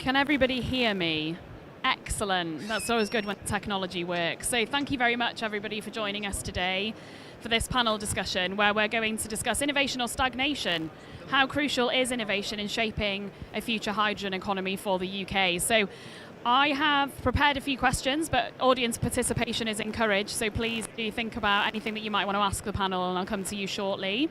Can everybody hear me? Excellent. That's always good when technology works. So thank you very much, everybody, for joining us today for this panel discussion where we're going to discuss innovation or stagnation. How crucial is innovation in shaping a future hydrogen economy for the UK? So I have prepared a few questions, but audience participation is encouraged, so please do think about anything that you might want to ask the panel, and I'll come to you shortly.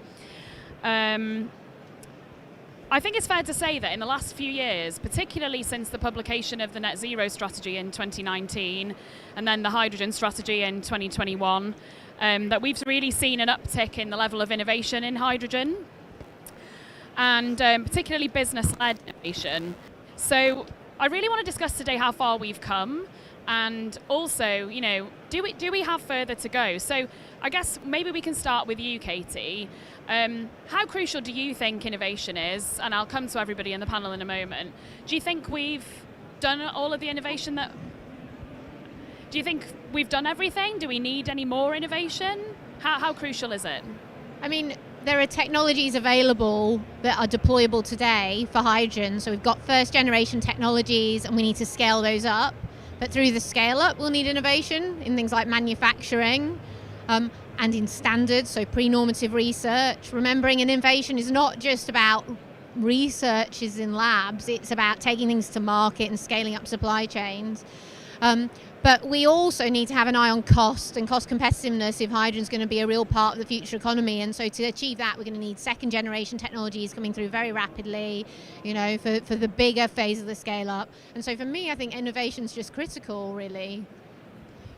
I think it's fair to say that in the last few years, particularly since the publication of the Net Zero strategy in 2019 and then the hydrogen strategy in 2021, that we've really seen an uptick in the level of innovation in hydrogen, and particularly business-led innovation. So I really want to discuss today how far we've come, and also, do we have further to go? So I guess maybe we can start with you, Katie. How crucial do you think innovation is? And I'll come to everybody in the panel in a moment. Do you think we've done all of the innovation do you think we've done everything? Do we need any more innovation? How crucial is it? I mean, there are technologies available that are deployable today for hydrogen. So we've got first generation technologies and we need to scale those up. But through the scale up, we'll need innovation in things like manufacturing and in standards, so pre-normative research. Remembering an innovation is not just about researches in labs, it's about taking things to market and scaling up supply chains. But we also need to have an eye on cost and cost competitiveness if hydrogen is going to be a real part of the future economy. And so to achieve that, we're going to need second generation technologies coming through very rapidly, for the bigger phase of the scale up. And so for me, I think innovation is just critical, really.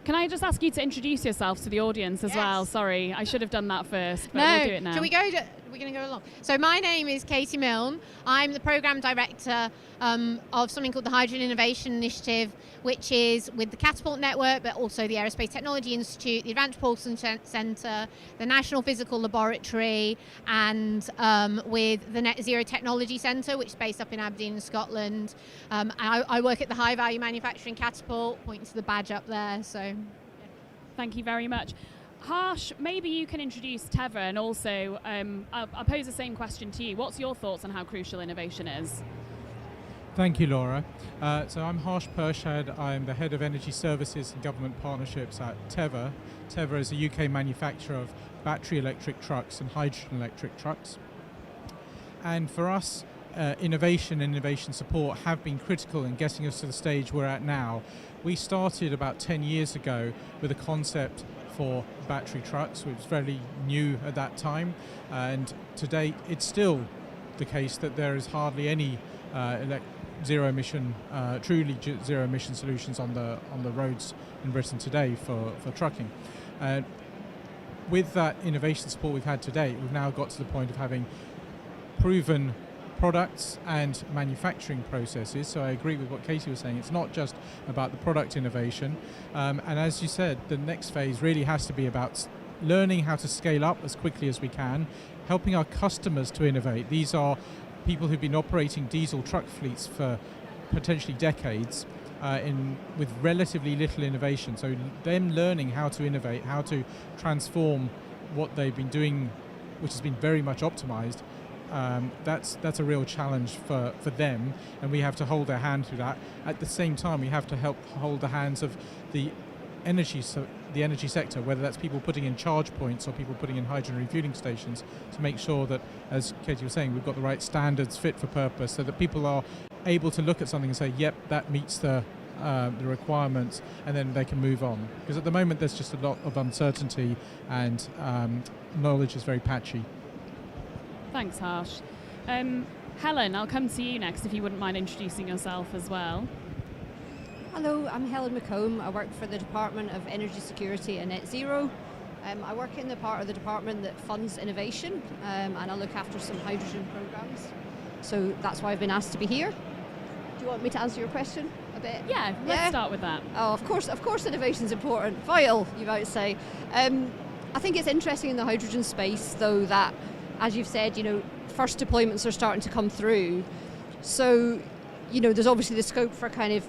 Can I just ask you to introduce yourself to the audience as well? Sorry, I should have done that first, but we'll do it now. Shall we go? We're going to go along. So my name is Katie Milne. I'm the Programme Director of something called the Hydrogen Innovation Initiative, which is with the Catapult Network, but also the Aerospace Technology Institute, the Advanced Propulsion Centre, the National Physical Laboratory, and with the Net Zero Technology Centre, which is based up in Aberdeen, Scotland. I work at the High Value Manufacturing Catapult, pointing to the badge up there. So, thank you very much. Harsh, maybe you can introduce Teva, and also I'll pose the same question to you. What's your thoughts on how crucial innovation is? Thank you, Laura. So I'm Harsh Pershad. I'm the Head of Energy Services and Government Partnerships at Teva. Teva is a UK manufacturer of battery electric trucks and hydrogen electric trucks. And for us, innovation and innovation support have been critical in getting us to the stage we're at now. We started about 10 years ago with a concept for battery trucks, which was fairly new at that time, and to date it's still the case that there is hardly any truly zero emission solutions on the roads in Britain today for trucking. With that innovation support we've had to date, we've now got to the point of having proven products and manufacturing processes. So I agree with what Katie was saying. It's not just about the product innovation. And as you said, the next phase really has to be about learning how to scale up as quickly as we can, helping our customers to innovate. These are people who've been operating diesel truck fleets for potentially decades with relatively little innovation. So them learning how to innovate, how to transform what they've been doing, which has been very much optimized, that's a real challenge for them, and we have to hold their hand through that. At the same time, we have to help hold the hands of the energy sector, whether that's people putting in charge points or people putting in hydrogen refueling stations, to make sure that, as Katie was saying, we've got the right standards fit for purpose, so that people are able to look at something and say, yep, that meets the requirements, and then they can move on. Because at the moment there's just a lot of uncertainty, and knowledge is very patchy. Thanks, Harsh. Helen, I'll come to you next, if you wouldn't mind introducing yourself as well. Hello, I'm Helen McComb. I work for the Department of Energy Security and Net Zero. I work in the part of the department that funds innovation, and I look after some hydrogen programs. So that's why I've been asked to be here. Do you want me to answer your question a bit? Yeah, let's start with that. Oh, of course innovation's important. Vital, you might say. I think it's interesting in the hydrogen space, though, that, as you've said, first deployments are starting to come through. So, there's obviously the scope for kind of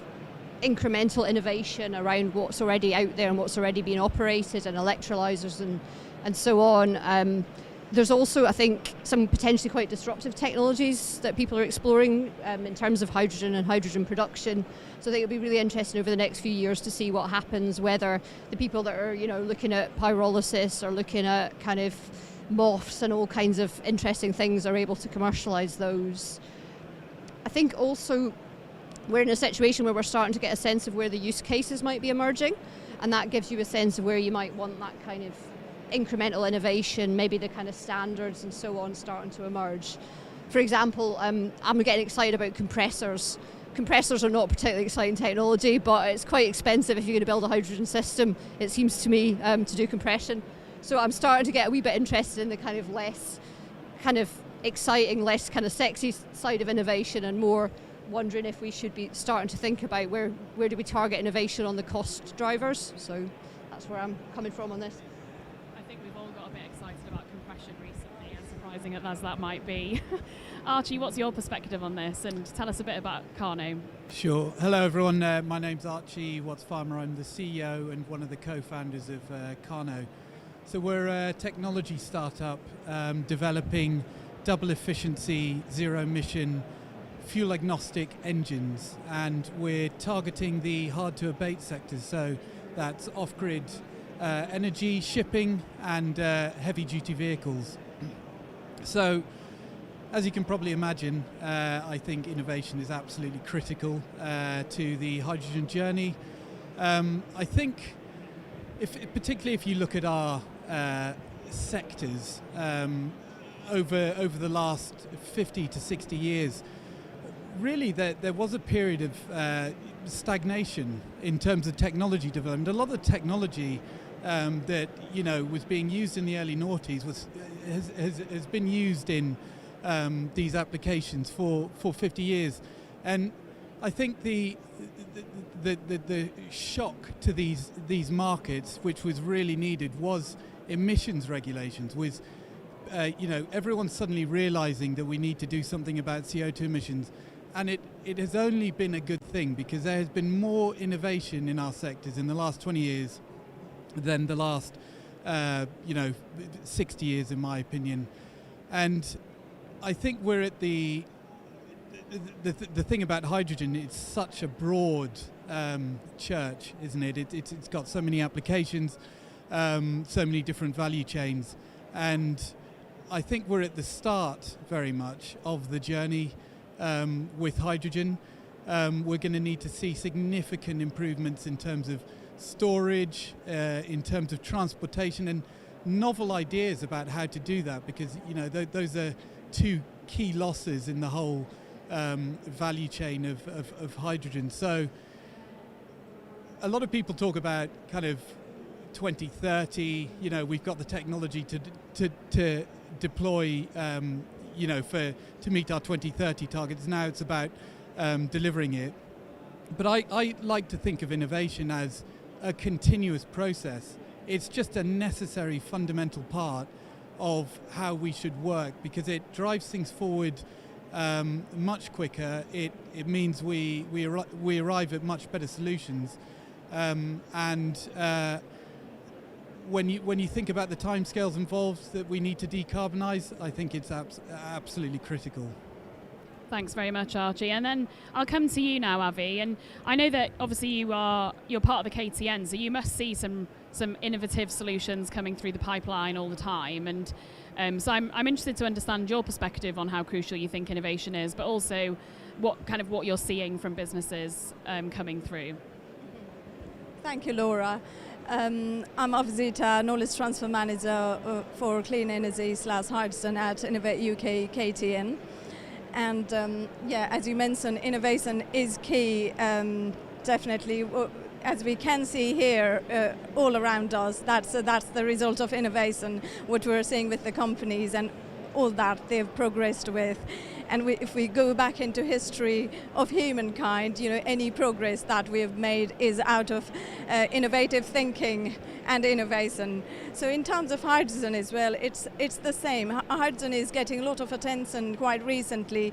incremental innovation around what's already out there and what's already being operated, and electrolyzers and so on. There's also, I think, some potentially quite disruptive technologies that people are exploring in terms of hydrogen and hydrogen production. So I think it'll be really interesting over the next few years to see what happens, whether the people that are, looking at pyrolysis or looking at kind of MOFs and all kinds of interesting things are able to commercialise those. I think also we're in a situation where we're starting to get a sense of where the use cases might be emerging, and that gives you a sense of where you might want that kind of incremental innovation, maybe the kind of standards and so on starting to emerge. For example, I'm getting excited about compressors. Compressors are not particularly exciting technology, but it's quite expensive if you're going to build a hydrogen system, it seems to me, to do compression. So I'm starting to get a wee bit interested in the kind of less kind of exciting, less kind of sexy side of innovation, and more wondering if we should be starting to think about where do we target innovation on the cost drivers. So that's where I'm coming from on this. I think we've all got a bit excited about compression recently, as surprising as that might be. Archie, what's your perspective on this, and tell us a bit about Carno? Sure. Hello everyone, my name's Archie Watts-Farmer. I'm the CEO and one of the co-founders of Carno. So we're a technology startup developing double efficiency, zero emission, fuel agnostic engines, and we're targeting the hard to abate sectors, so that's off-grid energy, shipping and heavy duty vehicles. So as you can probably imagine, I think innovation is absolutely critical to the hydrogen journey. I think particularly if you look at our sectors over the last 50 to 60 years, really there was a period of stagnation in terms of technology development. A lot of the technology that was being used in the early noughties has been used in these applications for 50 years, and I think the shock to these markets, which was really needed, was emissions regulations. Was everyone suddenly realizing that we need to do something about CO2 emissions. And it has only been a good thing, because there has been more innovation in our sectors in the last 20 years than the last 60 years, in my opinion. And I think we're at the thing about hydrogen, it's such a broad church, isn't it? It's got so many applications, so many different value chains. And I think we're at the start very much of the journey with hydrogen. We're going to need to see significant improvements in terms of storage, in terms of transportation, and novel ideas about how to do that, because those are two key losses in the whole value chain of hydrogen. So a lot of people talk about kind of 2030. We've got the technology to deploy to meet our 2030 targets. Now it's about delivering it. But I like to think of innovation as a continuous process. It's just a necessary fundamental part of how we should work, because it drives things forward much quicker. It means we arrive at much better solutions, when you think about the timescales involved that we need to decarbonise, I think it's absolutely critical. Thanks very much, Archie. And then I'll come to you now, Avi. And I know that obviously you're part of the KTN, so you must see some innovative solutions coming through the pipeline all the time. And so I'm interested to understand your perspective on how crucial you think innovation is, but also what you're seeing from businesses coming through. Thank you, Laura. I'm obviously the Knowledge Transfer Manager for Clean Energy / Hydrogen at Innovate UK KTN. And as you mentioned, innovation is key, definitely. As we can see here all around us, that's the result of innovation, what we're seeing with the companies and all that they've progressed with. And if we go back into history of humankind, any progress that we have made is out of innovative thinking and innovation. So in terms of hydrogen as well, it's the same. Hydrogen is getting a lot of attention quite recently,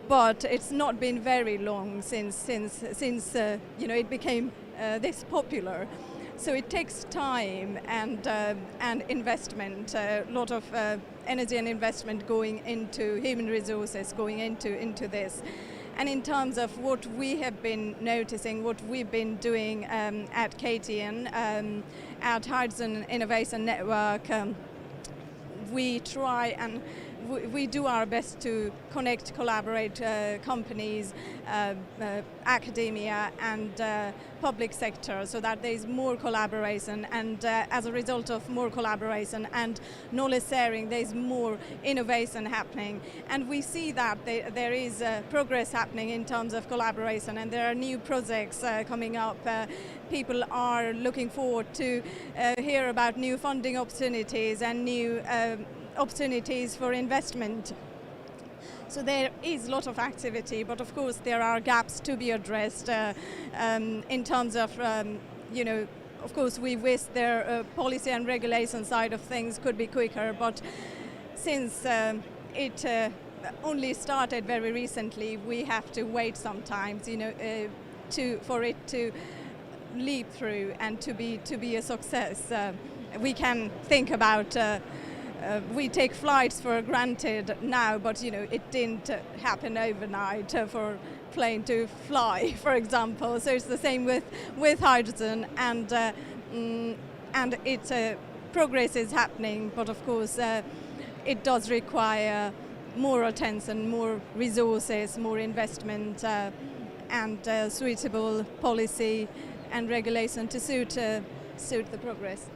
but it's not been very long since it became this popular. So it takes time and investment, a lot of energy and investment going into human resources, going into this. And in terms of what we have been noticing, what we've been doing at KTN, at Hydrogen Innovation Network, we try and we do our best to connect, collaborate companies, academia and public sector, so that there is more collaboration, and as a result of more collaboration and knowledge sharing, there is more innovation happening. And we see that there is progress happening in terms of collaboration, and there are new projects coming up. People are looking forward to hear about new funding opportunities and new opportunities for investment. So there is a lot of activity, but of course there are gaps to be addressed in terms of, of course we wish their policy and regulation side of things could be quicker, but since it only started very recently, we have to wait sometimes, for it to leap through and to be a success. We can think about we take flights for granted now, but it didn't happen overnight for plane to fly, for example. So it's the same with hydrogen, and progress is happening, but of course it does require more attention, more resources, more investment, and suitable policy and regulation to suit the progress.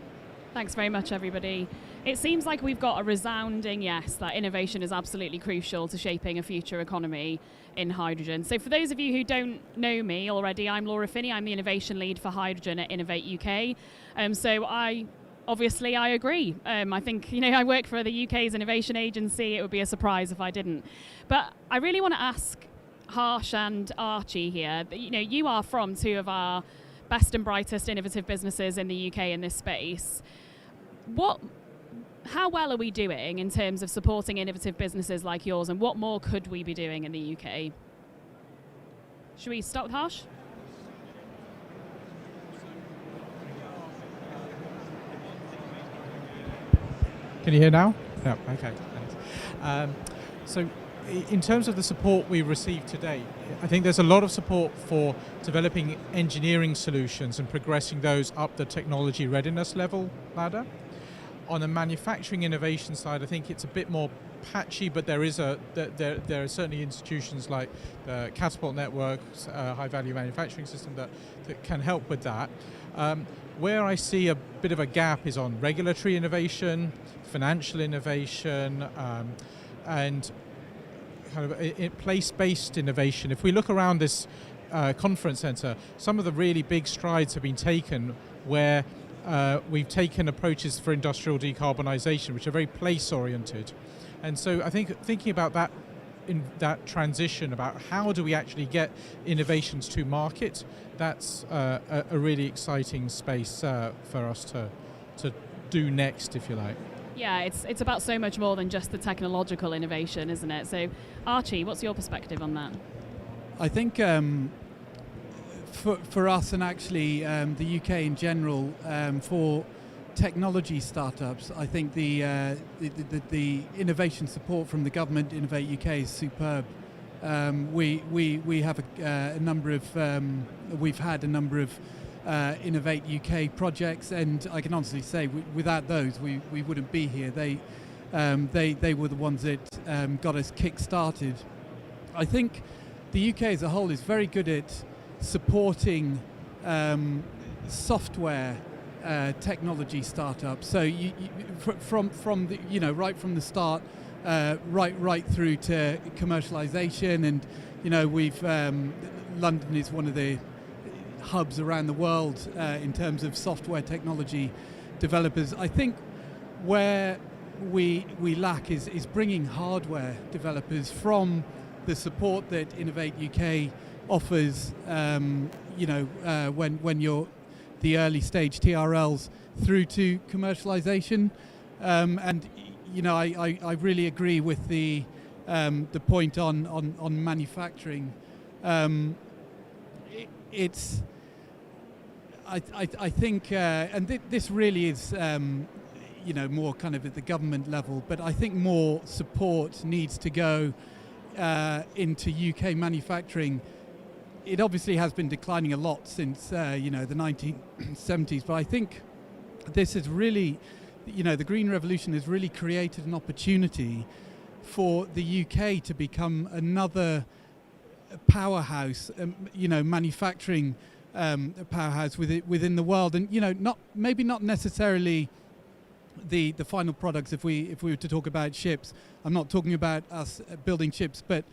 Thanks very much, everybody. It seems like we've got a resounding yes that innovation is absolutely crucial to shaping a future economy in hydrogen. So for those of you who don't know me already, I'm Laura Finney. I'm the innovation lead for hydrogen at Innovate UK. So I agree. I think, I work for the UK's innovation agency. It would be a surprise if I didn't. But I really want to ask Harsh and Archie here, you are from two of our best and brightest innovative businesses in the UK in this space. How well are we doing in terms of supporting innovative businesses like yours, and what more could we be doing in the UK? Should we start with Harsh? Can you hear now? No, okay. Thanks. So in terms of the support we received today, I think there's a lot of support for developing engineering solutions and progressing those up the technology readiness level ladder. On the manufacturing innovation side, I think it's a bit more patchy, but there are certainly institutions like the Catapult Network, High Value Manufacturing System that can help with that. Where I see a bit of a gap is on regulatory innovation, financial innovation, and kind of place-based innovation. If we look around this conference centre, some of the really big strides have been taken where we've taken approaches for industrial decarbonisation, which are very place-oriented. And so I think thinking about that, in that transition, about how do we actually get innovations to market, that's a really exciting space for us to do next, if you like. Yeah, it's about so much more than just the technological innovation, isn't it? So, Archie, what's your perspective on that? I think for us, and actually the UK in general, for technology startups, I think the innovation support from the government, Innovate UK, is superb. We have a number of we've had a number of Innovate UK projects, and I can honestly say without those we wouldn't be here. They were the ones that got us kick-started. I think the UK as a whole is very good at supporting software technology startups. So from the, right from the start, right through to commercialisation, and we've London is one of the hubs around the world in terms of software technology developers. I think where we lack is bringing hardware developers from the support that Innovate UK offers, when you're the early stage TRLs through to commercialization. And I really agree with the point on manufacturing. I think, and this really is, more kind of at the government level, but I think more support needs to go into UK manufacturing. It obviously has been declining a lot since, the 1970s, but I think this has really, the Green Revolution has really created an opportunity for the UK to become another powerhouse, manufacturing powerhouse within the world, and maybe not necessarily the final products. If we were to talk about ships, I'm not talking about us building ships, but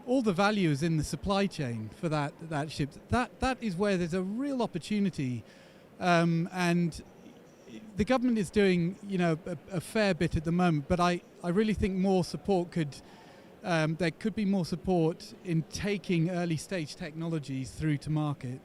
all the value is in the supply chain for that ship. That is where there's a real opportunity, and the government is doing a fair bit at the moment. But I really think more support there could be more support in taking early stage technologies through to market.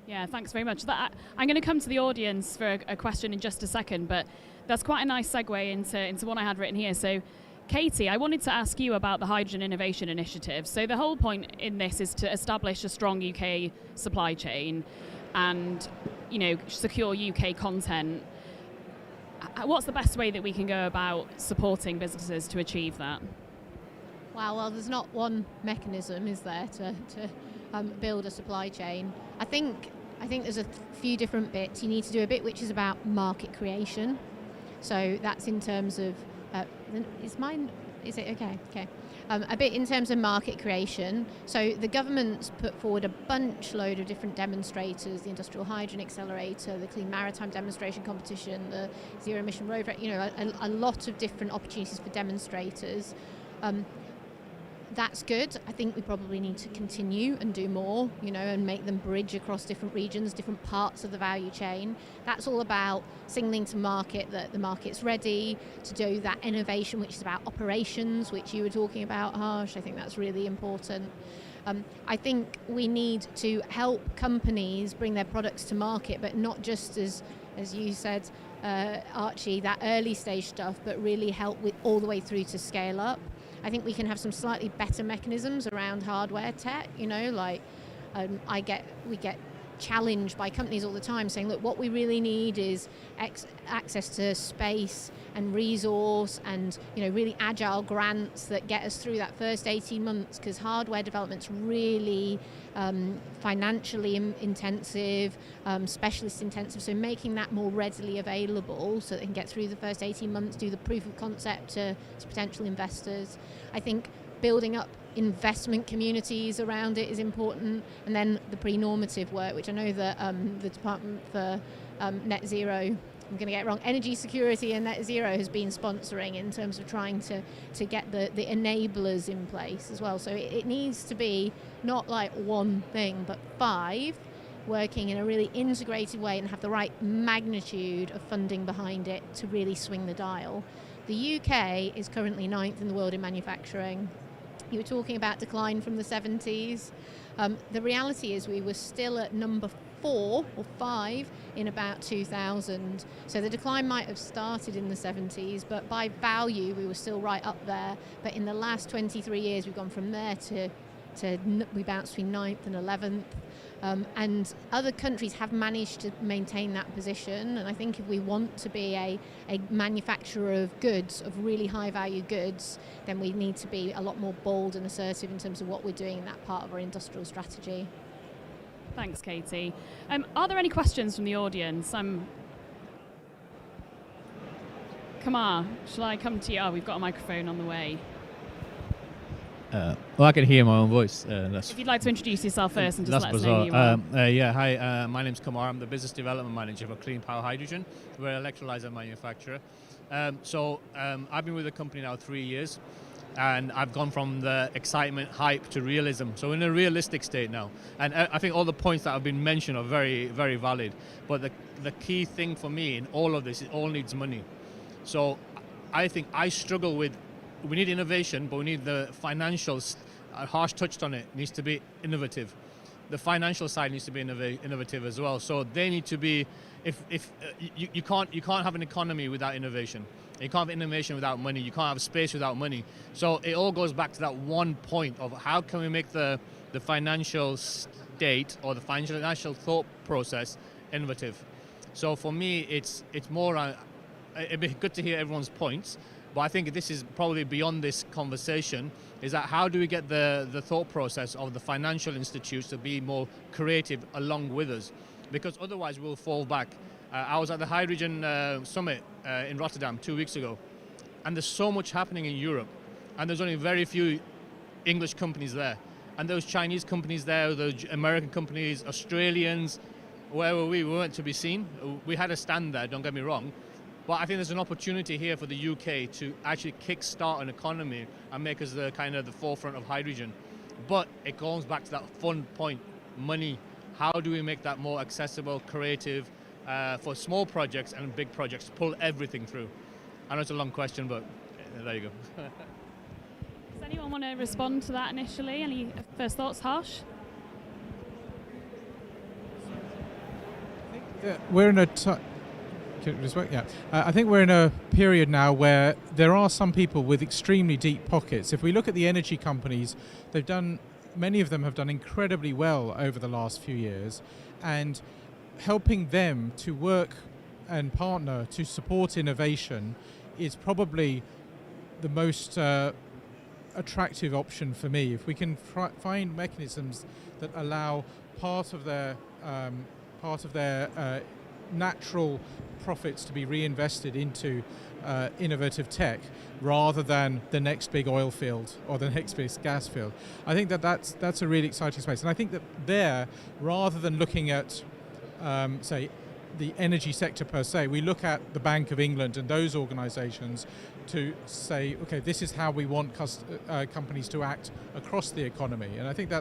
Yeah, thanks very much. I'm going to come to the audience for a question in just a second, but that's quite a nice segue into one I had written here. So, Katie, I wanted to ask you about the Hydrogen Innovation Initiative. So the whole point in this is to establish a strong UK supply chain and, secure UK content. What's the best way that we can go about supporting businesses to achieve that? Wow, well, there's not one mechanism, is there, to build a supply chain. I think there's a few different bits. You need to do a bit which is about market creation. So that's in terms of, is it okay? Okay. A bit in terms of market creation. So the government's put forward a load of different demonstrators, the Industrial Hydrogen Accelerator, the Clean Maritime Demonstration Competition, the Zero Emission Road, a lot of different opportunities for demonstrators. That's good. I think we probably need to continue and do more, and make them bridge across different regions, different parts of the value chain. That's all about signaling to market that the market's ready to do that innovation, which is about operations, which you were talking about, Harsh. I think that's really important. I think we need to help companies bring their products to market, but not just as you said, Archie, that early stage stuff, but really help with all the way through to scale up. I think we can have some slightly better mechanisms around hardware tech, we get challenged by companies all the time saying, look, what we really need is access to space and resource and, really agile grants that get us through that first 18 months, because hardware development's really financially intensive, specialist intensive, so making that more readily available so they can get through the first 18 months, do the proof of concept to potential investors. I think building up investment communities around it is important, and then the pre-normative work, which I know that the Department for Net Zero, I'm going to get it wrong, Energy Security and Net Zero has been sponsoring in terms of trying to get the enablers in place as well. So it needs to be not like one thing, but 5 working in a really integrated way and have the right magnitude of funding behind it to really swing the dial. The UK is currently 9th in the world in manufacturing. You were talking about decline from the 70s. The reality is we were still at number 4 or 5 in about 2000. So the decline might have started in the 70s, but by value we were still right up there. But in the last 23 years we've gone from there to we bounced between 9th and 11th. And other countries have managed to maintain that position, and I think if we want to be a manufacturer of goods, of really high value goods, then we need to be a lot more bold and assertive in terms of what we're doing in that part of our industrial strategy. Thanks, Katie. Are there any questions from the audience? Kamar, shall I come to you? Oh, we've got a microphone on the way. Well, I can hear my own voice. If you'd like to introduce yourself first and just let us bizarre. know who you are. Hi, my name's Kamar. I'm the Business Development Manager for Clean Power Hydrogen. We're an electrolyzer manufacturer. I've been with the company now 3 years, and I've gone from the excitement, hype to realism. So in a realistic state now. And I think all the points that have been mentioned are very, very valid. But the key thing for me in all of this, it all needs money. So I think I struggle with, we need innovation, but we need the financials. Harsh touched on it, needs to be innovative. The financial side needs to be innovative as well. So they need to be, you can't have an economy without innovation. You can't have innovation without money. You can't have space without money. So it all goes back to that one point of how can we make the financial state or the financial thought process innovative. So for me, it's more. It'd be good to hear everyone's points, but I think this is probably beyond this conversation. Is that how do we get the thought process of the financial institutes to be more creative along with us? Because otherwise we'll fall back. I was at the Hydrogen Summit in Rotterdam 2 weeks ago, and there's so much happening in Europe, and there's only very few English companies there. And those Chinese companies there, those American companies, Australians, where were we? We weren't to be seen. We had a stand there, don't get me wrong. But I think there's an opportunity here for the UK to actually kick-start an economy and make us the forefront of hydrogen. But it goes back to that fun point, money. How do we make that more accessible, creative, for small projects and big projects to pull everything through? I know it's a long question, but there you go. Does anyone want to respond to that initially? Any first thoughts, Harsh? We're in a I think we're in a period now where there are some people with extremely deep pockets. If we look at the energy companies, many of them have done incredibly well over the last few years, and helping them to work and partner to support innovation is probably the most attractive option for me. If we can find mechanisms that allow part of their natural profits to be reinvested into innovative tech rather than the next big oil field or the next big gas field, I think that's a really exciting space. And I think that there, rather than looking at say the energy sector per se, we look at the Bank of England and those organisations to say, okay, this is how we want companies to act across the economy. And I think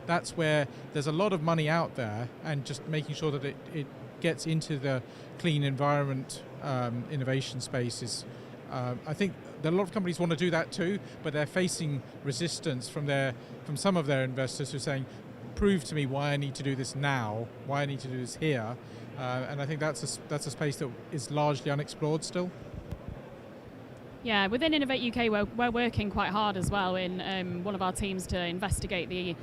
that's where there's a lot of money out there, and just making sure that it gets into the clean environment innovation space is, I think that a lot of companies want to do that too, but they're facing resistance from some of their investors who are saying, prove to me why I need to do this now, why I need to do this here. And I think that's a space that is largely unexplored still. Yeah, within Innovate UK, we're working quite hard as well in one of our teams to investigate the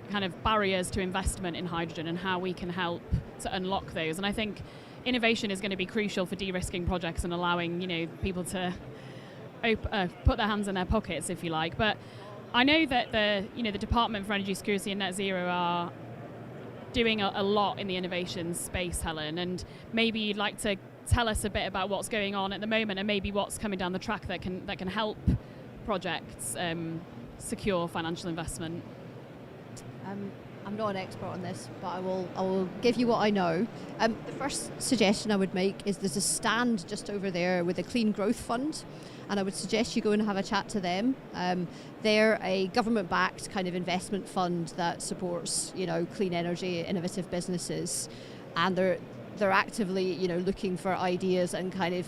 kind of barriers to investment in hydrogen and how we can help to unlock those. And I think innovation is going to be crucial for de-risking projects and allowing people to put their hands in their pockets, if you like. But I know that the Department for Energy Security and Net Zero are doing a lot in the innovation space, Helen, and maybe you'd like to tell us a bit about what's going on at the moment and maybe what's coming down the track that can help projects secure financial investment. I'm not an expert on this, but I will give you what I know. The first suggestion I would make is there's a stand just over there with a Clean Growth Fund, and I would suggest you go and have a chat to them. They're a government-backed kind of investment fund that supports, clean energy, innovative businesses, and they're actively, looking for ideas and kind of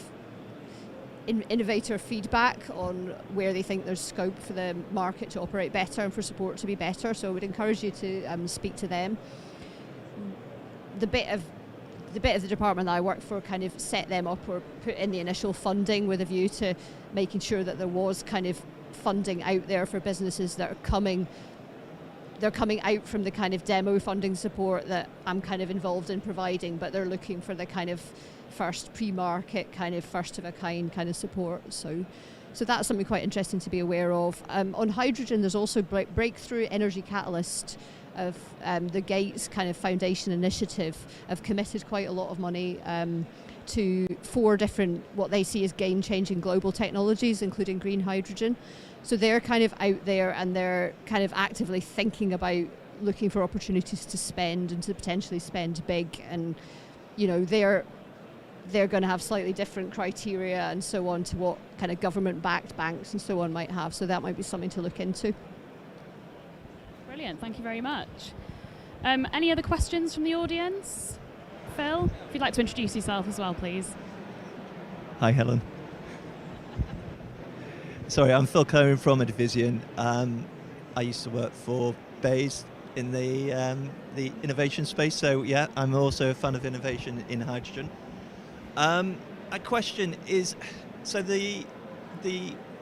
innovator feedback on where they think there's scope for the market to operate better and for support to be better. So I would encourage you to speak to them. The bit of the department that I work for kind of set them up or put in the initial funding with a view to making sure that there was kind of funding out there for businesses that are coming out from the kind of demo funding support that I'm kind of involved in providing, but they're looking for the kind of first pre-market, kind of first of a kind kind of support. So that's something quite interesting to be aware of. On hydrogen, there's also Breakthrough Energy Catalyst of the Gates kind of Foundation initiative have committed quite a lot of money to 4 different, what they see as game-changing global technologies, including green hydrogen. So they're kind of out there and they're kind of actively thinking about looking for opportunities to spend and to potentially spend big, and they're going to have slightly different criteria and so on to what kind of government-backed banks and so on might have. So that might be something to look into. Brilliant, thank you very much. Any other questions from the audience? Phil, if you'd like to introduce yourself as well, please. Hi, Helen. Sorry, I'm Phil Cohen from Edivision. I used to work for Bayes in the innovation space, so yeah, I'm also a fan of innovation in hydrogen. A question is, so the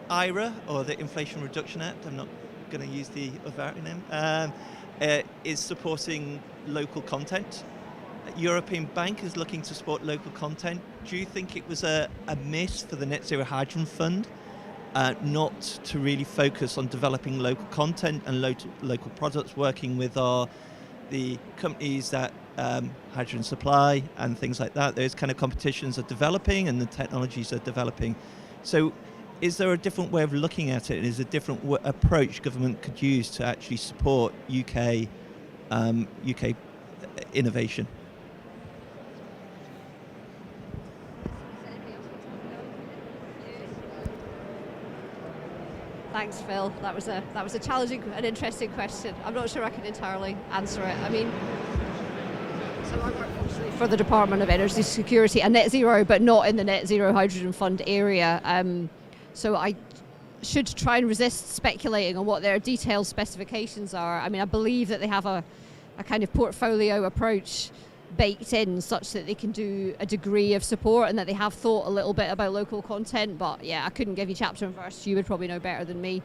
IRA, or the Inflation Reduction Act, I'm not going to use the other acronym, is supporting local content European bankers looking to support local content. Do you think it was a miss for the Net Zero Hydrogen Fund not to really focus on developing local content and local products, working with the companies that hydrogen supply and things like that? Those kind of competitions are developing and the technologies are developing. So is there a different way of looking at it? Is there a different approach government could use to actually support UK innovation? Thanks, Phil. That was a challenging and interesting question. I'm not sure I can entirely answer it. I mean, so I work obviously for the Department of Energy Security and Net Zero, but not in the Net Zero Hydrogen Fund area. So I should try and resist speculating on what their detailed specifications are. I mean, I believe that they have a kind of portfolio approach baked in such that they can do a degree of support and that they have thought a little bit about local content, but yeah, I couldn't give you chapter and verse. You would probably know better than me.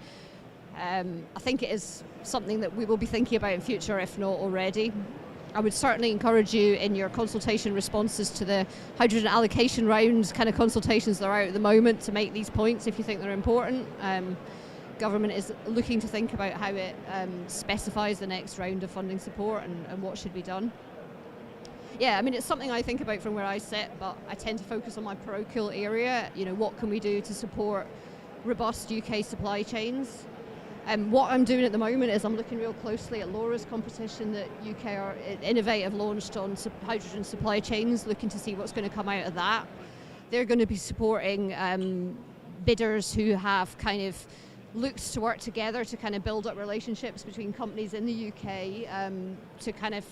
I think it is something that we will be thinking about in future, if not already. I would certainly encourage you in your consultation responses to the hydrogen allocation rounds kind of consultations that are out at the moment to make these points if you think they're important. Government is looking to think about how it specifies the next round of funding support and what should be done. Yeah, I mean, it's something I think about from where I sit, but I tend to focus on my parochial area. You know, what can we do to support robust UK supply chains? What I'm doing at the moment is I'm looking real closely at Laura's competition that Innovate have launched on hydrogen supply chains, looking to see what's going to come out of that. They're going to be supporting bidders who have kind of looked to work together to kind of build up relationships between companies in the UK to kind of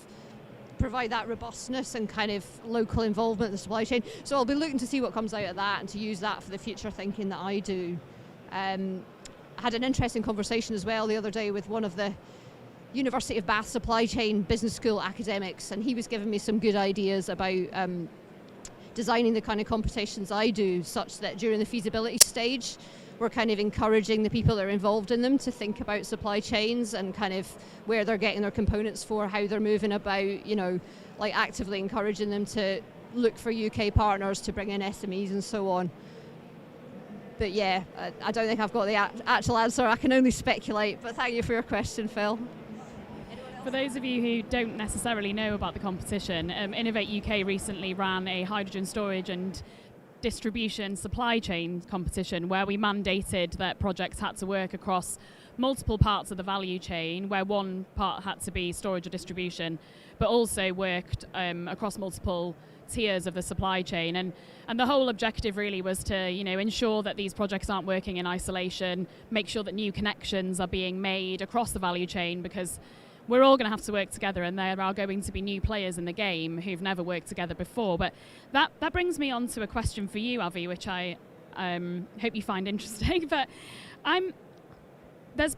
provide that robustness and kind of local involvement in the supply chain. So I'll be looking to see what comes out of that and to use that for the future thinking that I do. I had an interesting conversation as well the other day with one of the University of Bath supply chain business school academics, and he was giving me some good ideas about designing the kind of competitions I do such that during the feasibility stage we're kind of encouraging the people that are involved in them to think about supply chains and kind of where they're getting their components for, how they're moving about, you know, like actively encouraging them to look for UK partners to bring in SMEs and so on. But yeah, I don't think I've got the actual answer. I can only speculate, but thank you for your question, Phil. For those of you who don't necessarily know about the competition, Innovate UK recently ran a hydrogen storage and distribution supply chain competition where we mandated that projects had to work across multiple parts of the value chain, where one part had to be storage or distribution, but also worked across multiple tiers of the supply chain. And the whole objective really was to, you know, ensure that these projects aren't working in isolation, make sure that new connections are being made across the value chain, because we're all going to have to work together, and there are going to be new players in the game who've never worked together before. But that brings me on to a question for you, Avi, which I hope you find interesting. But there's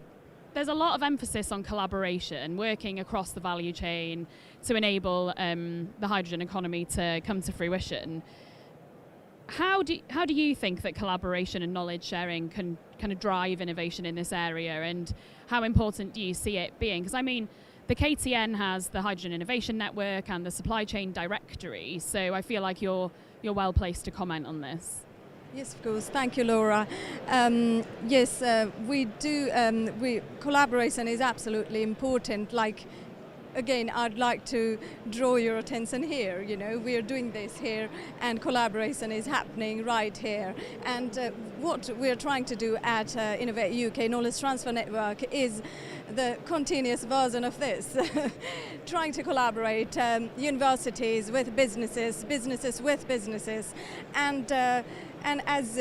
a lot of emphasis on collaboration, working across the value chain to enable the hydrogen economy to come to fruition. How do you think that collaboration and knowledge sharing can kind of drive innovation in this area, and how important do you see it being? Because I mean, the KTN has the Hydrogen Innovation Network and the Supply Chain Directory, so I feel like you're well placed to comment on this. Yes, of course. Thank you, Laura. Yes, we do. Collaboration is absolutely important. Like, again, I'd like to draw your attention here. You know, we are doing this here, and collaboration is happening right here. And what we're trying to do at Innovate UK Knowledge Transfer Network is the continuous version of this, trying to collaborate universities with businesses, businesses with businesses, and as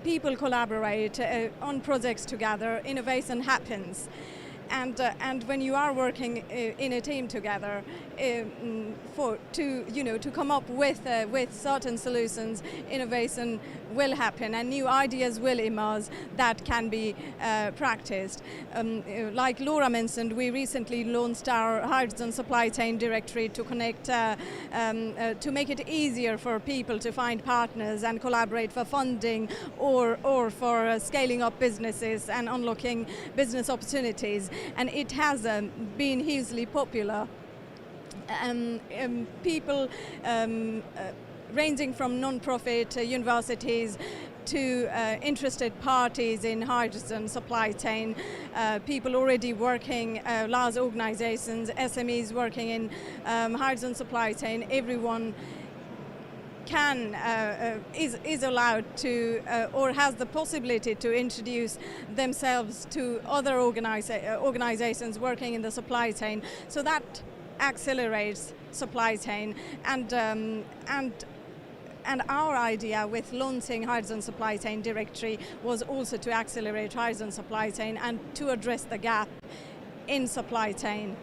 people collaborate on projects together, innovation happens. And when you are working in a team together to come up with certain solutions, innovation will happen and new ideas will emerge that can be practiced. Like Laura mentioned, we recently launched our hydrogen supply chain directory to connect, to make it easier for people to find partners and collaborate for funding or for scaling up businesses and unlocking business opportunities. And it has been hugely popular. people ranging from non-profit universities to interested parties in hydrogen supply chain, people already working, large organizations, SMEs working in hydrogen supply chain. Everyone is allowed to or has the possibility to introduce themselves to other organizations working in the supply chain. So that accelerates supply chain, and our idea with launching Hydrogen Supply Chain Directory was also to accelerate hydrogen supply chain and to address the gap in supply chain.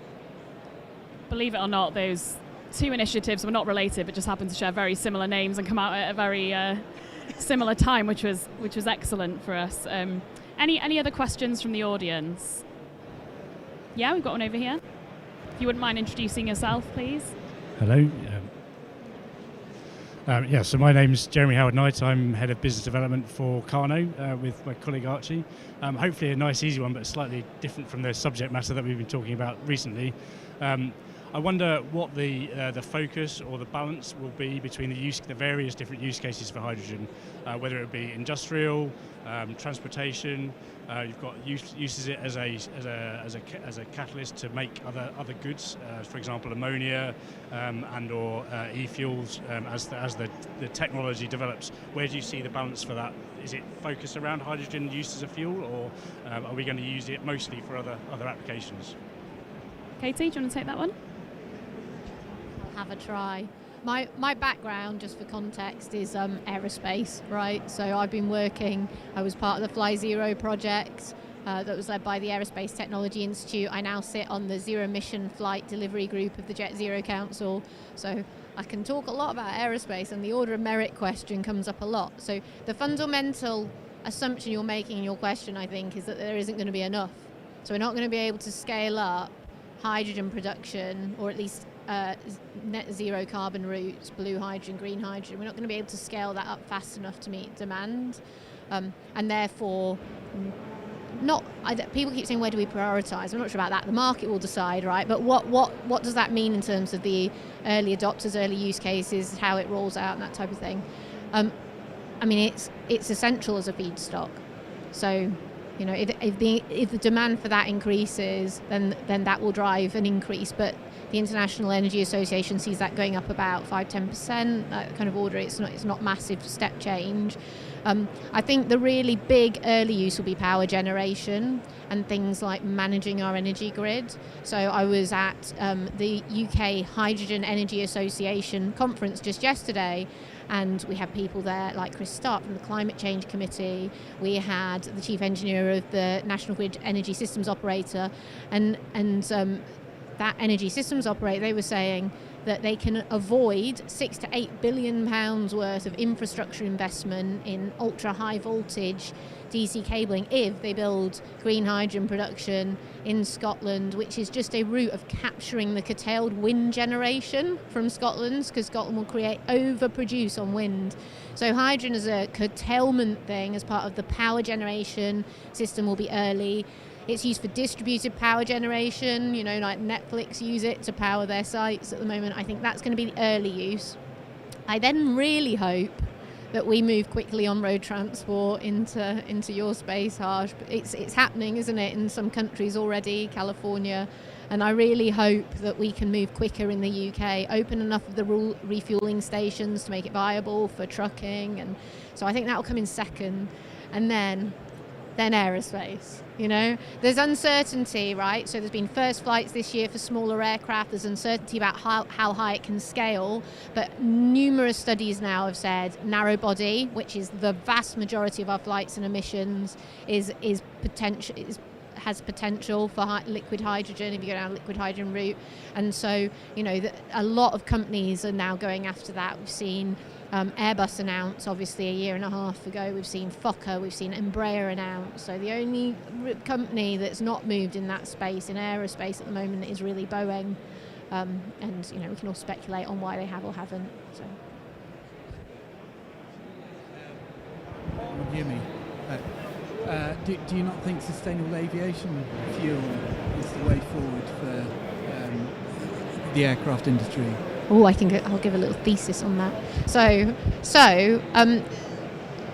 Believe it or not, those two initiatives were not related, but just happened to share very similar names and come out at a very similar time, which was excellent for us. Any other questions from the audience? Yeah, we've got one over here. If you wouldn't mind introducing yourself, please. Hello. So my name's Jeremy Howard-Knight. I'm Head of Business Development for Carno with my colleague Archie. Hopefully a nice, easy one, but slightly different from the subject matter that we've been talking about recently. I wonder what the focus or the balance will be between the various different use cases for hydrogen, whether it be industrial, transportation. You've got uses it as a catalyst to make other goods, for example ammonia and/or e-fuels. As the technology develops, where do you see the balance for that? Is it focused around hydrogen use as a fuel, or are we going to use it mostly for other applications? Katie, do you want to take that one? I'll have a try. My background, just for context, is aerospace, right? So I was part of the Fly Zero project that was led by the Aerospace Technology Institute. I now sit on the Zero Emission Flight Delivery Group of the Jet Zero Council. So I can talk a lot about aerospace, and the order of merit question comes up a lot. So the fundamental assumption you're making in your question, I think, is that there isn't going to be enough. So we're not going to be able to scale up hydrogen production, or at least net zero carbon routes, blue hydrogen, green hydrogen. We're not going to be able to scale that up fast enough to meet demand, and therefore people keep saying, where do we prioritise? I'm not sure about that. The market will decide, right? But what does that mean in terms of the early adopters, early use cases, how it rolls out and that type of thing? I mean, it's essential as a feedstock. So, you know, if the demand for that increases, then that will drive an increase. But the International Energy Association sees that going up about 5-10%, that kind of order. It's not massive step change. I think the really big early use will be power generation and things like managing our energy grid. So I was at the UK Hydrogen Energy Association conference just yesterday, and we had people there like Chris Stark from the Climate Change Committee. We had the Chief Engineer of the National Grid Energy Systems Operator, and that energy systems operator, they were saying that they can avoid £6 to £8 billion worth of infrastructure investment in ultra high voltage DC cabling if they build green hydrogen production in Scotland, which is just a route of capturing the curtailed wind generation from Scotland, because Scotland will overproduce on wind. So hydrogen as a curtailment thing, as part of the power generation system, will be early. It's used for distributed power generation, you know, like Netflix use it to power their sites at the moment. I think that's going to be the early use. I then really hope that we move quickly on road transport into your space, Harsh. It's happening, isn't it, in some countries already, California. And I really hope that we can move quicker in the UK, open enough of the refueling stations to make it viable for trucking. And so I think that will come in second. And then aerospace, you know. There's uncertainty, right? So there's been first flights this year for smaller aircraft. There's uncertainty about how high it can scale. But numerous studies now have said narrow body, which is the vast majority of our flights and emissions, has potential for liquid hydrogen if you go down a liquid hydrogen route. And so, you know, a lot of companies are now going after that. We've seen Airbus announce, obviously, a year and a half ago. We've seen Fokker, we've seen Embraer announce. So the only company that's not moved in that space, in aerospace at the moment, is really Boeing. And, you know, we can all speculate on why they have or haven't. So. Jimmy, do you not think sustainable aviation fuel is the way forward for the aircraft industry? Oh, I think I'll give a little thesis on that.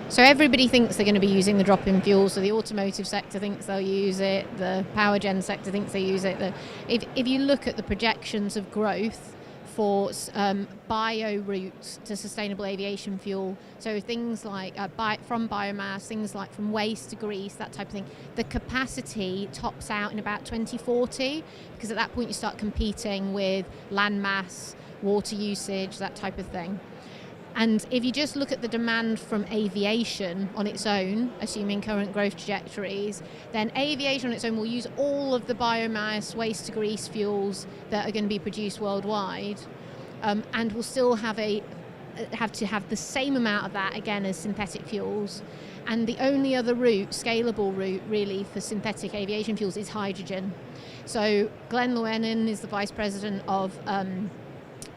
So everybody thinks they're going to be using the drop-in fuel. So the automotive sector thinks they'll use it. The power gen sector thinks they use it. If you look at the projections of growth for bio routes to sustainable aviation fuel, so things like from biomass, things like from waste to grease, that type of thing, the capacity tops out in about 2040, because at that point you start competing with land mass, water usage, that type of thing. And if you just look at the demand from aviation on its own, assuming current growth trajectories, then aviation on its own will use all of the biomass, waste to grease fuels that are going to be produced worldwide, and will still have to have the same amount of that again as synthetic fuels. And the only other scalable route really for synthetic aviation fuels is hydrogen. So Glenn Llewellyn is the vice president of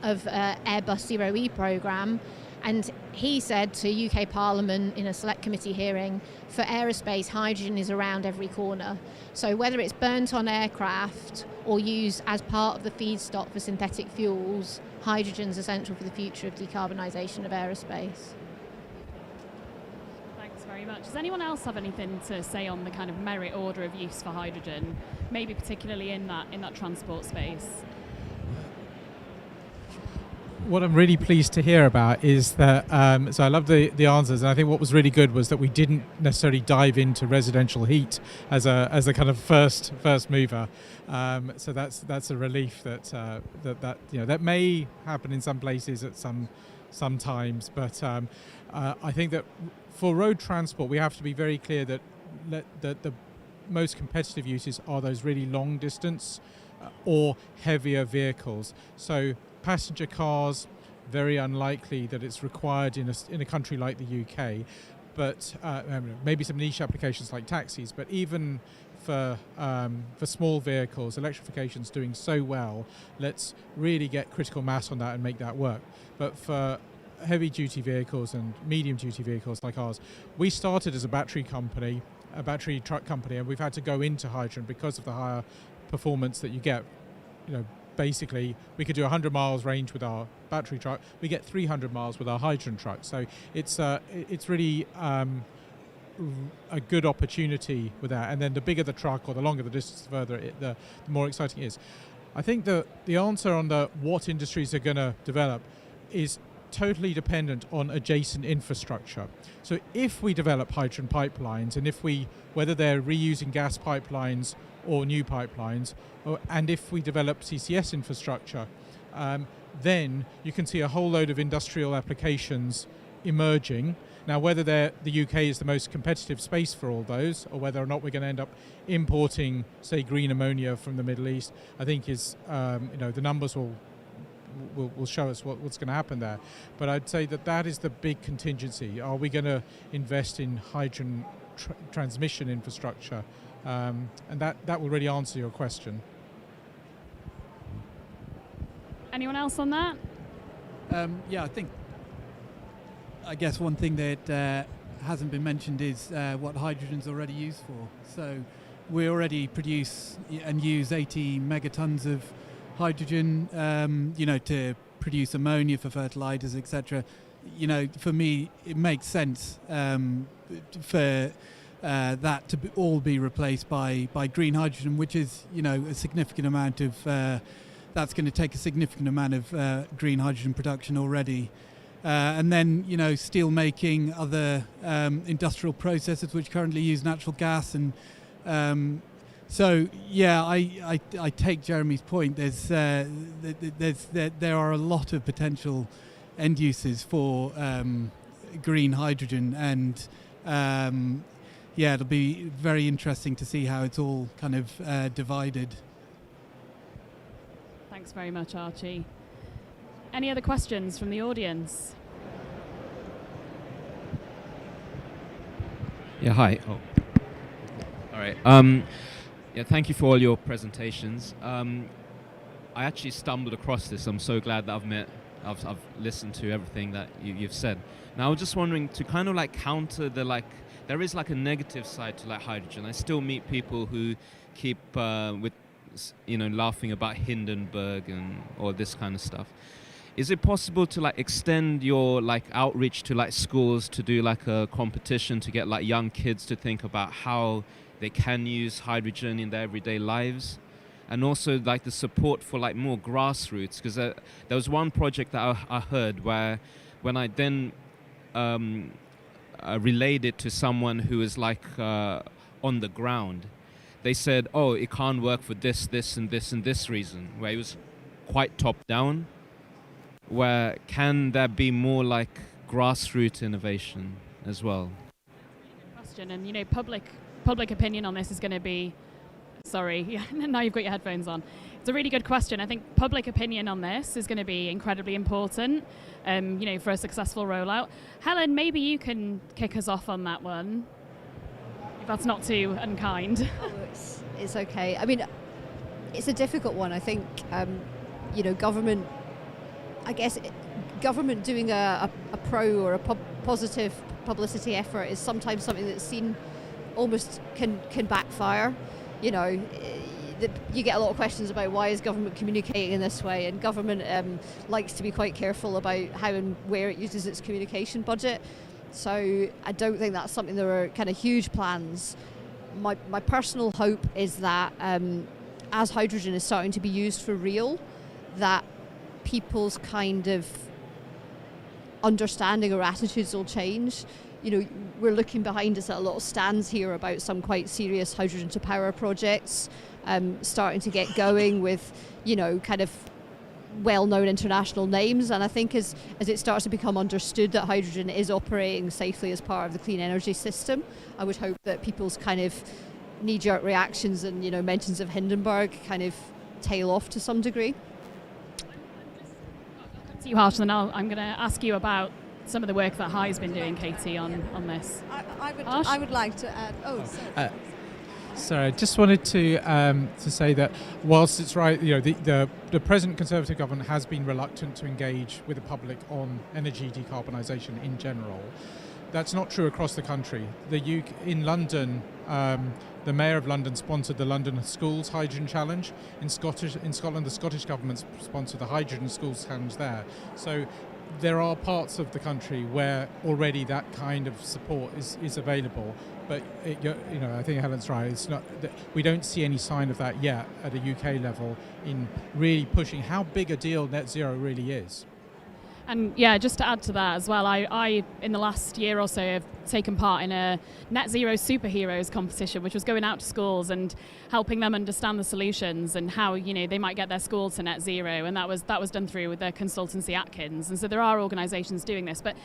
Airbus Zero E programme. And he said to UK Parliament in a select committee hearing, for aerospace, hydrogen is around every corner. So whether it's burnt on aircraft or used as part of the feedstock for synthetic fuels, hydrogen's essential for the future of decarbonisation of aerospace. Thanks very much. Does anyone else have anything to say on the kind of merit order of use for hydrogen, maybe particularly in that transport space? What I'm really pleased to hear about is that, so I love the answers, and I think what was really good was that we didn't necessarily dive into residential heat as a kind of first mover. So that's a relief that that may happen in some places at some times, but I think that for road transport we have to be very clear that the most competitive uses are those really long distance or heavier vehicles. So passenger cars, very unlikely that it's required in a country like the UK, but maybe some niche applications like taxis. But even for small vehicles, electrification's doing so well. Let's really get critical mass on that and make that work. But for heavy duty vehicles and medium duty vehicles like ours, we started as a battery truck company, and we've had to go into hydrogen because of the higher performance that you get. Basically, we could do 100 miles range with our battery truck. We get 300 miles with our hydrogen truck. So it's really a good opportunity with that. And then the bigger the truck or the longer the distance, the more exciting it is. I think the answer on what industries are going to develop is totally dependent on adjacent infrastructure. So if we develop hydrogen pipelines, and whether they're reusing gas pipelines or new pipelines, and if we develop CCS infrastructure, then you can see a whole load of industrial applications emerging. Now, whether the UK is the most competitive space for all those, or whether or not we're going to end up importing, say, green ammonia from the Middle East, I think is the numbers will show us what's going to happen there. But I'd say that is the big contingency. Are we going to invest in hydrogen transmission infrastructure? And that will really answer your question. Anyone else on that? I guess one thing that hasn't been mentioned is what hydrogen's already used for. So we already produce and use 80 megatons of hydrogen, to produce ammonia for fertilizers, etc. For me, it makes sense for that to all be replaced by green hydrogen, which is, a significant amount of, that's going to take a significant amount of green hydrogen production already. And then, steel making, other industrial processes which currently use natural gas. And I take Jeremy's point. There are a lot of potential end uses for green hydrogen, and it'll be very interesting to see how it's all kind of divided. Thanks very much, Archie. Any other questions from the audience? Yeah, hi. Oh. All right. Thank you for all your presentations. I actually stumbled across this. I'm so glad that I've listened to everything that you've said. Now, I was just wondering, to kind of counter there is a negative side to hydrogen. I still meet people who keep with laughing about Hindenburg and all this kind of stuff. Is it possible to like extend your like outreach to like schools to do like a competition to get like young kids to think about how they can use hydrogen in their everyday lives? And also like the support for like more grassroots, because there was one project that I heard where when I then relayed it to someone who was like on the ground, they said, oh, it can't work for this, this and this and this reason, where it was quite top down. Where can there be more like grassroots innovation as well? Question, and public opinion on this is going to be, sorry, yeah, now you've got your headphones on. It's a really good question. I think public opinion on this is going to be incredibly important, for a successful rollout. Helen, maybe you can kick us off on that one, if that's not too unkind. Oh, it's okay. I mean, it's a difficult one. I think, government. I guess government doing a pro or a positive publicity effort is sometimes something that's seen almost can backfire. You get a lot of questions about why is government communicating in this way, and government likes to be quite careful about how and where it uses its communication budget. So I don't think that's something there are kind of huge plans. My personal hope is that as hydrogen is starting to be used for real, that people's kind of understanding or attitudes will change. We're looking behind us at a lot of stands here about some quite serious hydrogen to power projects starting to get going with, kind of well-known international names. And I think as it starts to become understood that hydrogen is operating safely as part of the clean energy system, I would hope that people's kind of knee-jerk reactions and, mentions of Hindenburg kind of tail off to some degree. You, Harsh, and then I'm going to ask you about some of the work that Hi's been doing, Katie, on this. I would like to add. Sorry, I just wanted to say that whilst it's right, the present Conservative government has been reluctant to engage with the public on energy decarbonisation in general. That's not true across the country. In London, the Mayor of London sponsored the London Schools Hydrogen Challenge. In Scotland, the Scottish government sponsored the Hydrogen Schools Challenge there. So there are parts of the country where already that kind of support is available. But I think Helen's right. It's not. We don't see any sign of that yet at a UK level in really pushing how big a deal net zero really is. And yeah, just to add to that as well, I in the last year or so have taken part in a net zero superheroes competition, which was going out to schools and helping them understand the solutions and how they might get their school to net zero. And that was done through with their consultancy Atkins. And so there are organisations doing this. But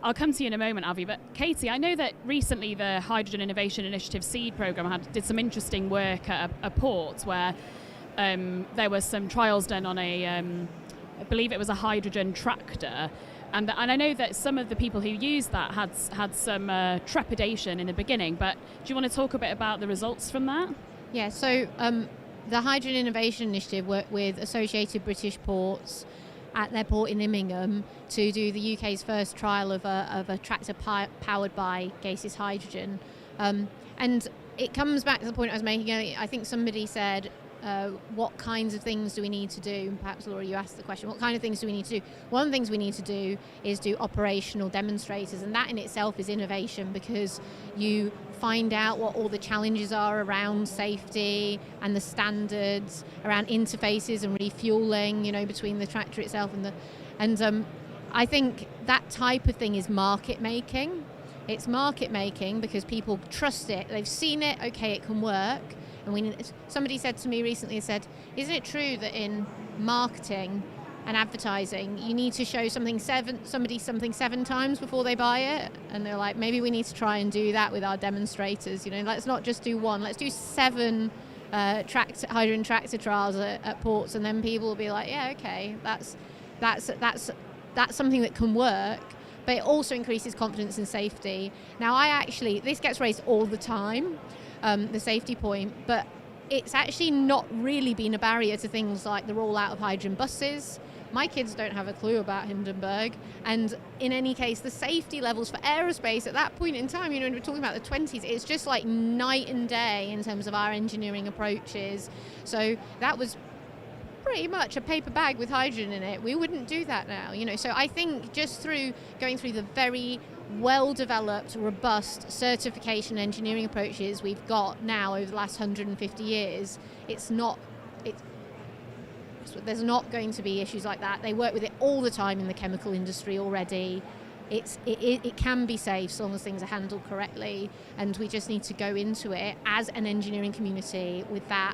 I'll come to you in a moment, Avi. But Katie, I know that recently the Hydrogen Innovation Initiative Seed Programme did some interesting work at a port where there was some trials done on I believe it was a hydrogen tractor, and I know that some of the people who used that had some trepidation in the beginning. But do you want to talk a bit about the results from that? Yeah. So the Hydrogen Innovation Initiative worked with Associated British Ports at their port in Immingham to do the UK's first trial of a tractor powered by gaseous hydrogen, and it comes back to the point I was making. I think somebody said, what kinds of things do we need to do? Perhaps, Laura, you asked the question, what kind of things do we need to do? One of the things we need to do is do operational demonstrators, and that in itself is innovation, because you find out what all the challenges are around safety and the standards, around interfaces and refueling, between the tractor itself and I think that type of thing is market making. It's market making because people trust it, they've seen it, okay, it can work. And somebody said to me recently, isn't it true that in marketing and advertising, you need to show somebody something 7 times before they buy it? And they're like, maybe we need to try and do that with our demonstrators. Let's not just do one, let's do 7 hydrogen tractor trials at ports, and then people will be like, yeah, okay, that's something that can work. But it also increases confidence and safety. Now, this gets raised all the time, the safety point, but it's actually not really been a barrier to things like the rollout of hydrogen buses, My kids don't have a clue about Hindenburg, and in any case, the safety levels for aerospace at that point in time, when we're talking about the 20s, it's just like night and day in terms of our engineering approaches. So that was pretty much a paper bag with hydrogen in it. We wouldn't do that now, So I think just through going through the very well-developed, robust certification engineering approaches we've got now over the last 150 years, there's not going to be issues like that. They work with it all the time in the chemical industry already. It can be safe so long as things are handled correctly, and we just need to go into it as an engineering community with that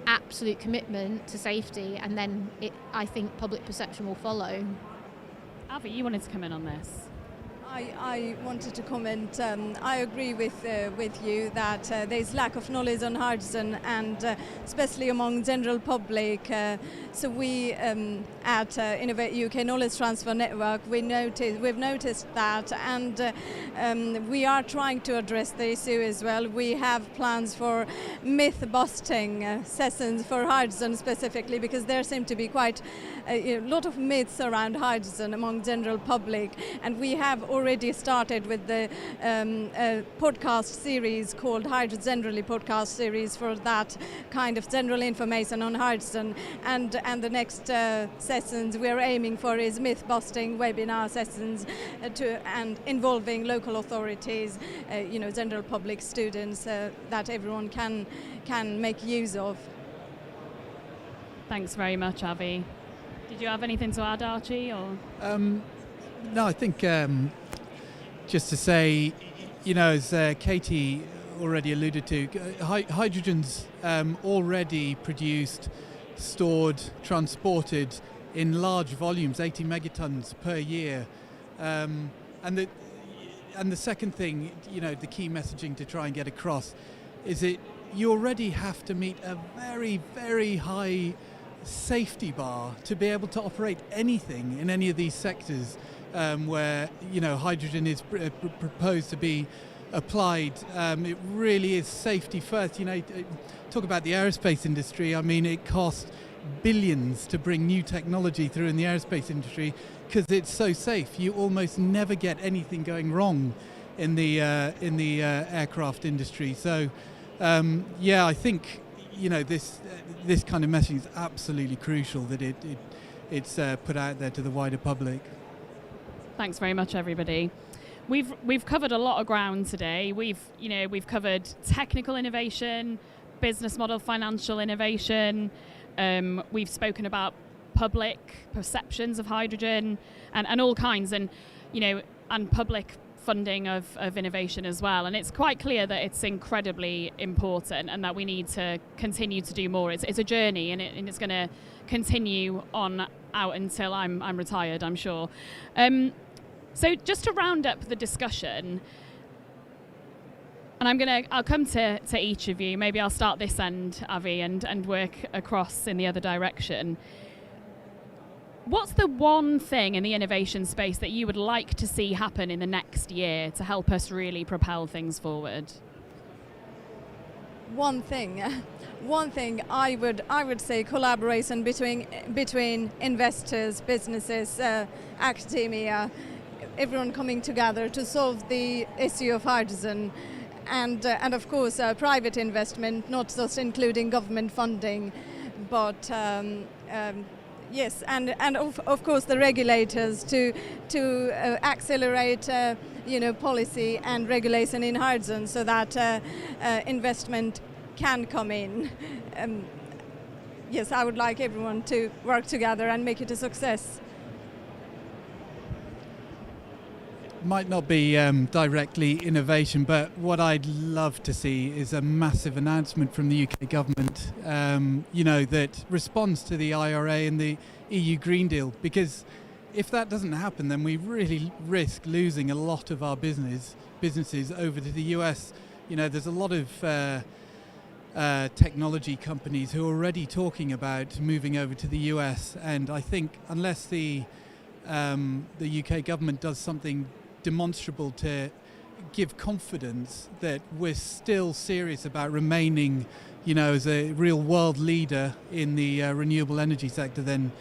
absolute commitment to safety, and then I think public perception will follow. Avi, you wanted to come in on this. I wanted to comment. I agree with you that there's lack of knowledge on hydrogen, and especially among general public. So we at Innovate UK Knowledge Transfer Network, we've noticed that, and we are trying to address the issue as well. We have plans for myth-busting sessions for hydrogen specifically, because there seem to be quite a lot of myths around hydrogen among general public, and we have already started with the podcast series called Hydrogen Generally podcast series for that kind of general information on hydrogen, and the next sessions we're aiming for is myth-busting webinar sessions and involving local authorities, general public, students, that everyone can make use of. Thanks very much, Avi. Did you have anything to add, Archie? Or No, I think just to say, as Katie already alluded to, hydrogen's already produced, stored, transported in large volumes, 80 megatons per year. And the second thing, the key messaging to try and get across is that you already have to meet a very, very high safety bar to be able to operate anything in any of these sectors where hydrogen is proposed to be applied. It really is safety first. Talk about the aerospace industry. I mean, it costs billions to bring new technology through in the aerospace industry because it's so safe. You almost never get anything going wrong in the aircraft industry. So I think this kind of messaging is absolutely crucial, that it's put out there to the wider public. Thanks very much, everybody. We've covered a lot of ground today. We've covered technical innovation, business model, financial innovation. We've spoken about public perceptions of hydrogen and all kinds, and public funding of innovation as well. And it's quite clear that it's incredibly important and that we need to continue to do more. It's a journey, and it's going to continue on out until I'm retired, I'm sure. So just to round up the discussion, and I'll come to each of you. Maybe I'll start this end, Avi, and work across in the other direction. What's the one thing in the innovation space that you would like to see happen in the next year to help us really propel things forward? One thing I would say collaboration between investors, businesses, academia, everyone coming together to solve the issue of hydrogen, and of course private investment, not just including government funding, but yes, and of course the regulators to accelerate policy and regulation in hydrogen so that investment can come in. Yes, I would like everyone to work together and make it a success. Might not be directly innovation, but what I'd love to see is a massive announcement from the UK government, that responds to the IRA and the EU Green Deal. Because if that doesn't happen, then we really risk losing a lot of our businesses over to the US. There's a lot of technology companies who are already talking about moving over to the US, and I think unless the UK government does something demonstrable to give confidence that we're still serious about remaining, as a real world leader in the renewable energy sector, then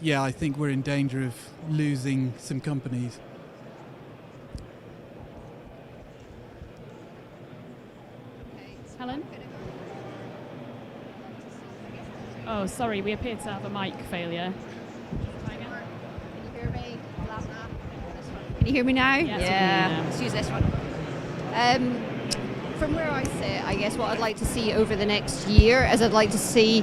yeah, I think we're in danger of losing some companies. Helen? Oh, sorry, we appear to have a mic failure. Can you hear me? Can you hear me now? Yes, we can Yeah, hear you now. let's use this one. From where I sit, I guess what I'd like to see over the next year is I'd like to see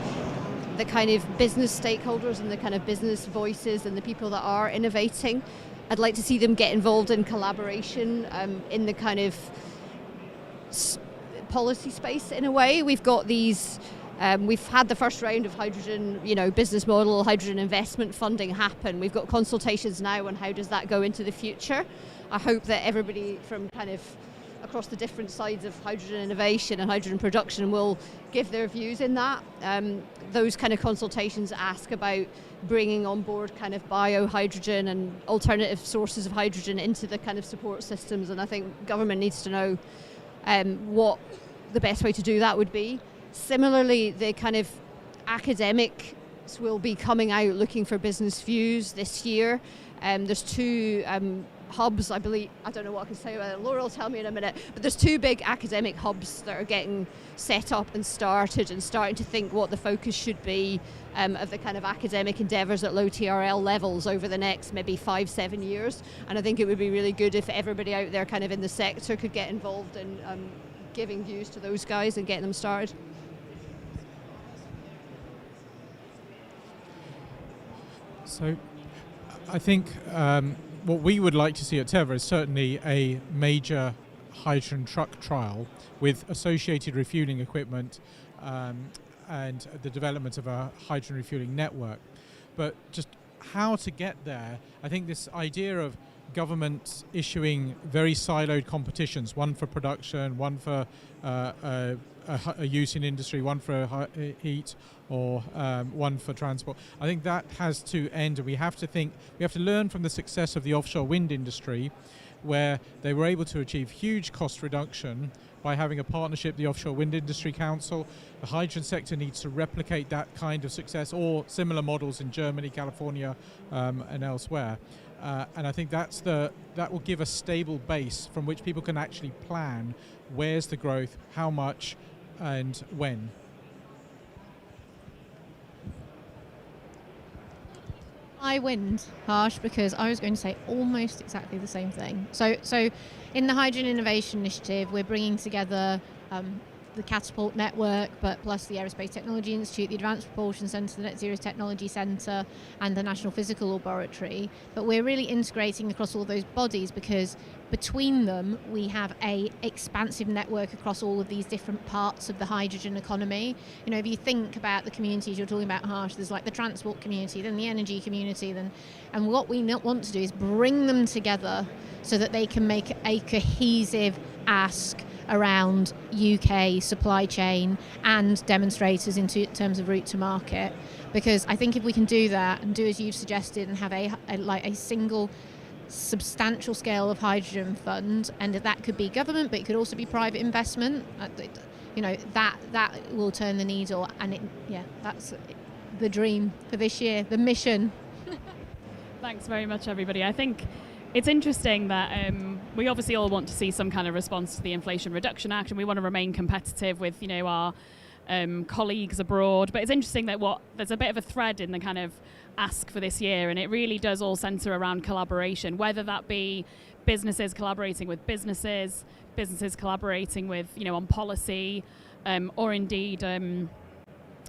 the kind of business stakeholders and the kind of business voices and the people that are innovating. I'd like to see them get involved in collaboration in the kind of policy space in a way. We've got these, we've had the first round of hydrogen, business model, hydrogen investment funding happen. We've got consultations now on how does that go into the future. I hope that everybody from kind of across the different sides of hydrogen innovation and hydrogen production will give their views in that. Those kind of consultations ask about bringing on board kind of biohydrogen and alternative sources of hydrogen into the kind of support systems, and I think government needs to know what the best way to do that would be. Similarly, the kind of academics will be coming out looking for business views this year. There's two hubs, I believe. I don't know what I can say about it. Laura will tell me in a minute. But there's two big academic hubs that are getting set up and starting to think what the focus should be of the kind of academic endeavours at low TRL levels over the next maybe 5-7 years. And I think it would be really good if everybody out there kind of in the sector could get involved in giving views to those guys and getting them started. So I think what we would like to see at Teva is certainly a major hydrogen truck trial with associated refueling equipment and the development of a hydrogen refueling network. But just how to get there, I think this idea of government issuing very siloed competitions, one for production, one for a use in industry, one for heat, or one for transport. I think that has to end, and we have to learn from the success of the offshore wind industry, where they were able to achieve huge cost reduction by having a partnership, the Offshore Wind Industry Council. The hydrogen sector needs to replicate that kind of success or similar models in Germany, California, and elsewhere. And I think that will give a stable base from which people can actually plan where's the growth, how much, and when. I win, Harsh, because I was going to say almost exactly the same thing. So in the Hydrogen Innovation Initiative, we're bringing together the Catapult Network, but plus the Aerospace Technology Institute, the Advanced Propulsion Centre, the Net Zero Technology Centre, and the National Physical Laboratory. But we're really integrating across all those bodies because between them, we have a expansive network across all of these different parts of the hydrogen economy. If you think about the communities you're talking about, Harsh, there's like the transport community, then the energy community, and what we want to do is bring them together so that they can make a cohesive ask around UK supply chain and demonstrators in terms of route to market. Because I think if we can do that and do as you've suggested and have a single substantial scale of hydrogen fund, and that could be government, but it could also be private investment, that will turn the needle. And that's the dream for this year, the mission. Thanks very much, everybody. I think it's interesting that we obviously all want to see some kind of response to the Inflation Reduction Act, and we want to remain competitive with our colleagues abroad. But it's interesting that there's a bit of a thread in the kind of ask for this year, and it really does all centre around collaboration, whether that be businesses collaborating with businesses collaborating with on policy, or indeed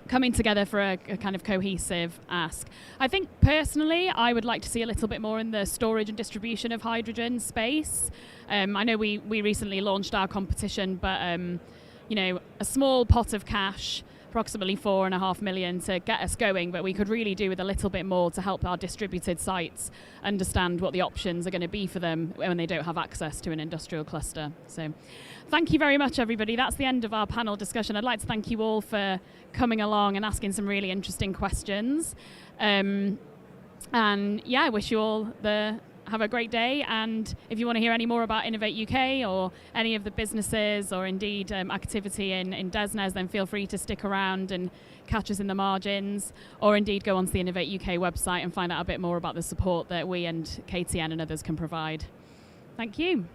coming together for a kind of cohesive ask. I think personally I would like to see a little bit more in the storage and distribution of hydrogen space. I know we recently launched our competition, but a small pot of cash, approximately 4.5 million to get us going, but we could really do with a little bit more to help our distributed sites understand what the options are going to be for them when they don't have access to an industrial cluster. So thank you very much, everybody. That's the end of our panel discussion. I'd like to thank you all for coming along and asking some really interesting questions. I wish you all the have a great day, and if you want to hear any more about Innovate UK or any of the businesses or indeed activity in DESNES, then feel free to stick around and catch us in the margins, or indeed go onto the Innovate UK website and find out a bit more about the support that we and KTN and others can provide. Thank you.